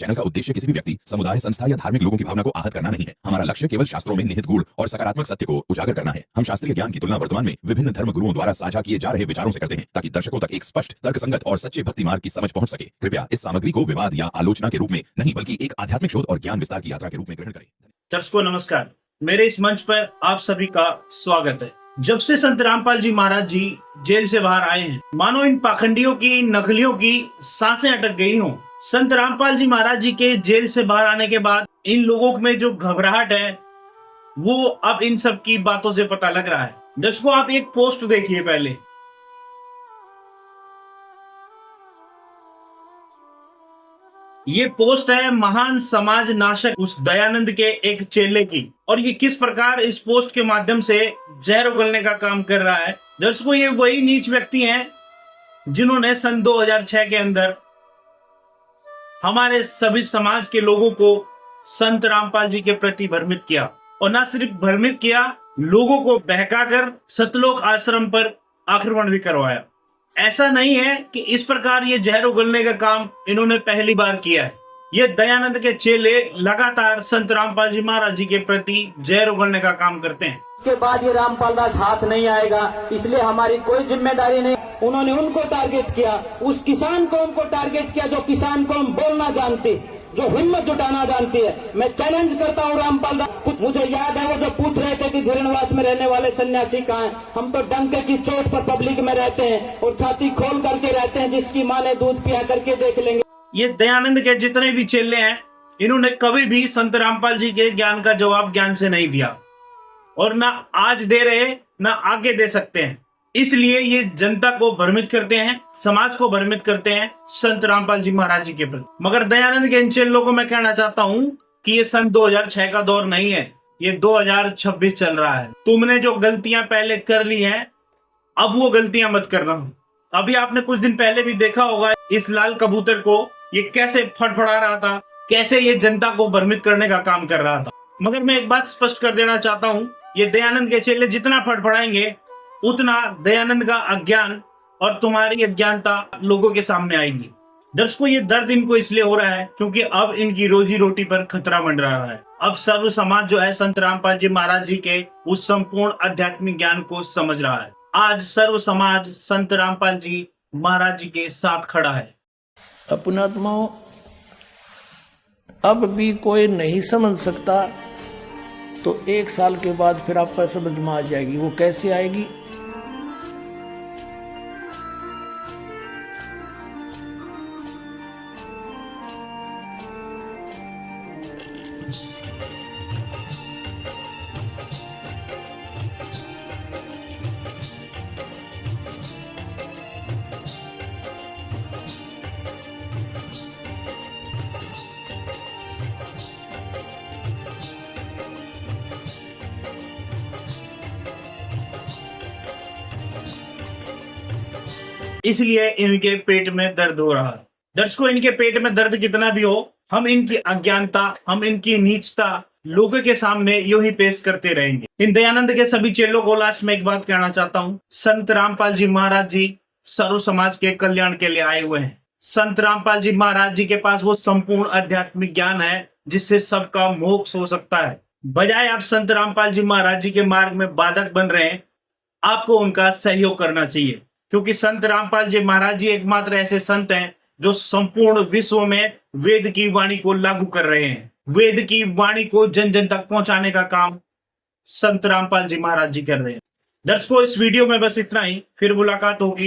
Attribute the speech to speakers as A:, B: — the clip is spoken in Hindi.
A: चैनल का उद्देश्य किसी भी व्यक्ति, समुदाय, संस्था या धार्मिक लोगों की भावना को आहत करना नहीं है। हमारा लक्ष्य केवल शास्त्रों में निहित गूढ़ और सकारात्मक सत्य को उजागर करना है। हम शास्त्रीय ज्ञान की तुलना वर्तमान में विभिन्न धर्म गुरुओं द्वारा साझा किए जा रहे विचारों से करते हैं, ताकि दर्शकों तक एक स्पष्ट, तर्कसंगत और सच्चे भक्ति मार्ग की समझ पहुंच सके। कृपया इस सामग्री को विवाद या आलोचना के रूप में नहीं, बल्कि एक आध्यात्मिक शोध और ज्ञान विस्तार की यात्रा के रूप में ग्रहण करें।
B: दर्शकों नमस्कार, मेरे इस मंच पर आप सभी का स्वागत है। जब से संत रामपाल जी महाराज जी जेल से बाहर आए हैं, मानो इन पाखंडियों की, नकलियों की सांसें अटक गई हों। संत रामपाल जी महाराज जी के जेल से बाहर आने के बाद इन लोगों में जो घबराहट है, वो अब इन सब की बातों से पता लग रहा है। दर्शकों, आप एक पोस्ट देखिए पहले। ये पोस्ट है महान समाज नाशक उस दयानंद के एक चेले की, और ये किस प्रकार इस पोस्ट के माध्यम से जहर उगलने का काम कर रहा है। दर्शकों, ये वही नीच व्यक्ति हैं जिन्होंने सन 2006 के अंदर हमारे सभी समाज के लोगों को संत रामपाल जी के प्रति भ्रमित किया, और न सिर्फ भ्रमित किया, लोगों को बहकाकर सतलोक आश्रम पर आक्रमण भी करवाया। ऐसा नहीं है कि इस प्रकार ये जहर उगलने का काम इन्होंने पहली बार किया है। ये दयानंद के चेले लगातार संत रामपाल जी महाराज जी के प्रति जहर उगलने का काम करते हैं।
C: के बाद ये रामपाल दास हाथ नहीं आएगा, इसलिए हमारी कोई जिम्मेदारी नहीं। उन्होंने उनको टारगेट किया, उस किसान कौम को टारगेट किया जो किसान कौम बोलना जानती, जो हिम्मत जुटाना जानती है। मैं चैलेंज करता हूँ रामपाल दास। कुछ मुझे याद है, वो जो पूछ रहे थे कि धीरनवास में रहने वाले सन्यासी कहाँ हैं। हम तो डंके की चोट पर पब्लिक में रहते हैं और छाती खोल करके रहते हैं, जिसकी माँ ने दूध पिया करके देख लेंगे।
B: ये दयानंद के जितने भी चेले हैं, इन्होंने कभी भी संत रामपाल जी के ज्ञान का जवाब ज्ञान से नहीं दिया, और ना आज दे रहे, ना आगे दे सकते हैं। इसलिए ये जनता को भ्रमित करते हैं, समाज को भ्रमित करते हैं संत रामपाल जी महाराज जी के प्रति। मगर दयानंद के इन चेलों को मैं कहना चाहता हूँ कि ये सन 2006 का दौर नहीं है, ये 2026 चल रहा है। तुमने जो गलतियां पहले कर ली हैं, अब वो गलतियां मत करना। अभी आपने कुछ दिन पहले भी देखा होगा इस लाल कबूतर को, ये कैसे फड़फड़ा रहा था, कैसे ये जनता को भ्रमित करने का काम कर रहा था। मगर मैं एक बात स्पष्ट कर देना चाहता हूँ, ये दयानंद के चेले जितना फड़फड़ाएंगे, उतना दयानंद का अज्ञान और तुम्हारी अज्ञानता लोगों के सामने आएगी। दर्शकों, ये दर्द इनको इसलिए हो रहा है क्योंकि अब इनकी रोजी रोटी पर खतरा मंडरा रहा है। अब सर्व समाज जो है संत रामपाल जी महाराज जी के उस संपूर्ण आध्यात्मिक ज्ञान को समझ रहा है। आज सर्व समाज संत रामपाल जी महाराज जी के साथ खड़ा है।
D: अपनात्माओं, अब भी कोई नहीं समझ सकता तो 1 साल के बाद फिर आपका समझ में आ जाएगी। वो कैसे आएगी?
B: इसलिए इनके पेट में दर्द हो रहा है। दर्शकों, इनके पेट में दर्द कितना भी हो, हम इनकी अज्ञानता, हम इनकी नीचता लोगों के सामने यूं ही पेश करते रहेंगे। इन दयानंद के सभी चेलों को लास्ट में एक बात कहना चाहता हूँ, संत रामपाल जी महाराज जी सर्व समाज के कल्याण के लिए आए हुए हैं। संत रामपाल जी महाराज जी के पास वो संपूर्ण आध्यात्मिक ज्ञान है जिससे सबका मोक्ष हो सकता है। बजाय आप संत रामपाल जी महाराज जी के मार्ग में बाधक बन रहे हैं, आपको उनका सहयोग करना चाहिए, क्योंकि संत रामपाल जी महाराज जी एकमात्र ऐसे संत हैं जो संपूर्ण विश्व में वेद की वाणी को लागू कर रहे हैं। वेद की वाणी को जन जन तक पहुंचाने का काम संत रामपाल जी महाराज जी कर रहे हैं। दर्शकों, इस वीडियो में बस इतना ही। फिर मुलाकात होगी